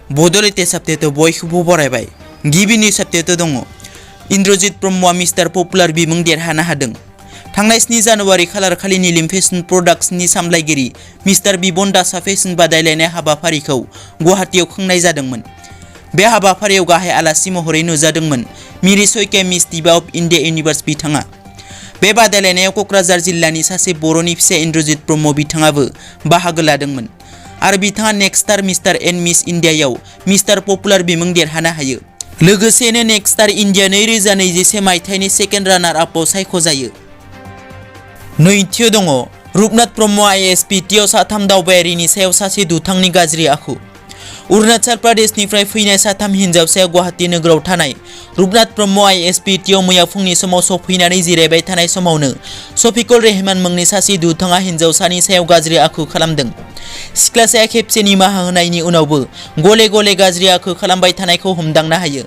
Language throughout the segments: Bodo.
बड'लेण्ड साप्तायाव बयखौबो बरायबाय। गिबिनि साप्तायाव दङ इन्द्रजित ब्रह्मआ मिस्टार पपुलार बिमुं देरहानो हादों। थांनाय 7 जानुवारि खालार खालि निलिम फेशन प्रडाक्ट्सनि सामलायगिरि मिस्टार बिबन दासआ फेशन बादायलायनाय हाबाफारिखौ गुवाहाटीआव खुंनाय जादोंमोन। बे हाबाफारियाव गाहाय आलासि महरै नुजादोंमोन मिरि सयकिया मिस दिबा अफ इन्डिया इउनिभार्स बिथाङा। बे बादायलायनायाव क'क्राझार जिल्लानि सासे बर'नि फिसा इन्द्रजित ब्रह्म बिथाङाबो बाहागो लादोंमोन आरो बिथाङा next star mister and miss इन्डियायाव मिस्टार पपुलार बिमुं देरहानो हायो। लोगोसेनो नेक्स्ट स्टार इन्डिया 2021 मायथाइनि सेकेन्ड रानार आपआव सायख'जायो। नैथियाव दङ रुपनाथ ब्रह्म आइएसपिटिआव साथाम दावबायारिनि सायाव सासे दुथांनि गाज्रि आखु। अरुणाचल प्रदेशनिफ्राय फैनाय साथाम हिन्जावसाया गुवाहाटी नोगोराव थानाय रुपनाथ ब्रह्म आइएसपिटिआव मैया फुंनि समाव सफैनानै जिरायबाय थानाय समावनो शफिकुल रहमान मुंनि सासे दुथाङा हिन्जावसानि सायाव गाज्रि आखु खालामदों। सिख्लासाया खेबसे निमाहा होनायनि उनावबो गले गले गाज्रि आखु खालामबाय थानायखौ हमदांनो हायो।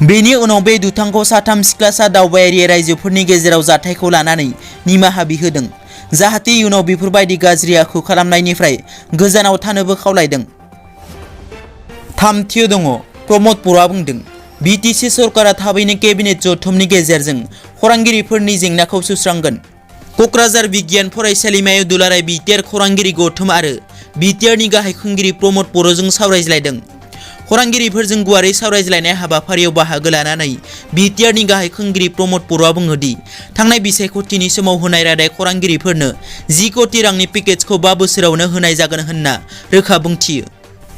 बेनि उनाव बे दुथांखौ साथाम सिख्लासा दावबायारि रायजोफोरनि गेजेराव जाथायखौ लानानै निमाहा बिहोदों, जाहाथे इयुनाव बेफोरबायदि गाज्रि आखु खालामनायनिफ्राय गोजानाव थानोबो खावलायदों। थामथियाव दङ प्रमद बर'आ बुंदों बिटिसि सरकारा थाबैनो केबिनेट जथुमनि गेजेरजों खौरांगिरिफोरनि जेंनाखौ सुस्रांगोन। क'क्राझार बिगियान फरायसालिमायाव दुलाराय बिटिआर खौरांगिरि गौथुम आरो बिटिआरनि गाहाय खुंगिरि प्रमद बर'जों सावरायज्लायदों। खौरांगिरिफोरजों गुवारै सावरायज्लायनाय हाबाफारियाव बाहागो लानानै बिटिआरनि गाहाय खुंगिरि प्रमद बर'आ बुङोदि थांनाय बिसायख'थिनि समाव होनाय रादाय खौरांगिरिफोरनो 10 कोटि रांनि पेकेजखौ 5 बोसोरावनो होनाय जागोन होनना रोखा बुंथियो।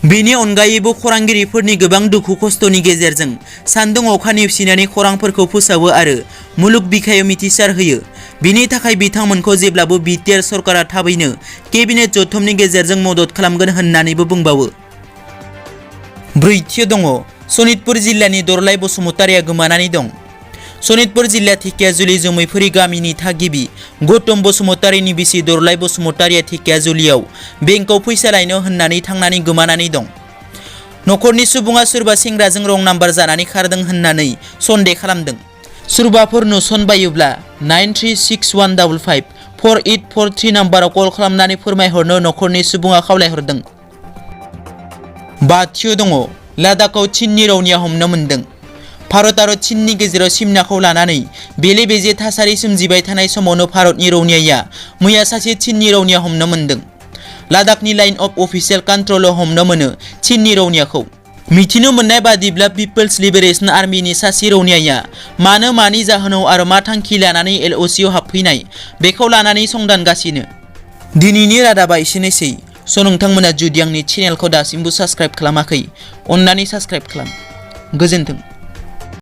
बेनि अनगायैबो खौरांगिरिफोरनि गोबां दुखु खस्थ'नि गेजेरजों सान्दुं अखा नेवसिनानै खौरांफोरखौ फोसावो आरो मुलुग बिखायाव मिथिसार होयो। बिनि थाखाय बिथांमोनखौ जेब्लाबो बिटिआर सरकारा थाबैनो केबिनेट जथुमनि गेजेरजों मदद खालामगोन होननानैबो बुंबावो। ब्रैथियाव दङ सनितपुर जिल्लानि दरलाइ बसुमतारिया गोमानानै दं। सनितपुर जिल्ला धेकियाजुलि जोमैफुरि गामिनि थागिबि गौतम बसुमतारिनि बिसि दरलाइ बसुमतारिया धेकियाजुलियाव बेंकआव फैसा लायनो होननानै थांनानै गोमानानै दं। न'खरनि सुबुङा सोरबा सेंग्राजों रं नाम्बार जानानै खारदों होननानै सन्देह खालामदों। सोरबाफोर नुसनबायोब्ला 9361554843 नाम्बाराव कल खालामनानै फोरमायहरनो न'खरनि सुबुङा खावलायहरदों। बाथियाव दङ लादाखआव चीननि रौनिया हमनो मोनदों। भारत आरो चीननि गेजेराव सिमनाखौ लानानै बेले बेजे थासारि सोमजिबाय थानाय समावनो भारतनि रौनियाया मैया सासे चीननि रौनिया हमनो मोनदों। लादाखनि लाइन अफ अफिसियेल कन्ट्रलाव हमनो मोनो चीननि रौनियाखौ। मिथिनो मोननाय बादिब्ला पिपल्स लिबारेशन आर्मिनि सासे रौनियाया मानि जाहोनाव आरो मा थांखि लानानै एलअसिआव हाबफैनाय बेखौ लानानै संदानगासिनो। दिनैनि रादाबा एसेनोसै। नोंथांमोना जुदि आंनि चेनेलखौ दासिमबो साबस्क्राइब खालामाखै अन्नानै साबस्क्राइब खालाम। गोजोन्थों।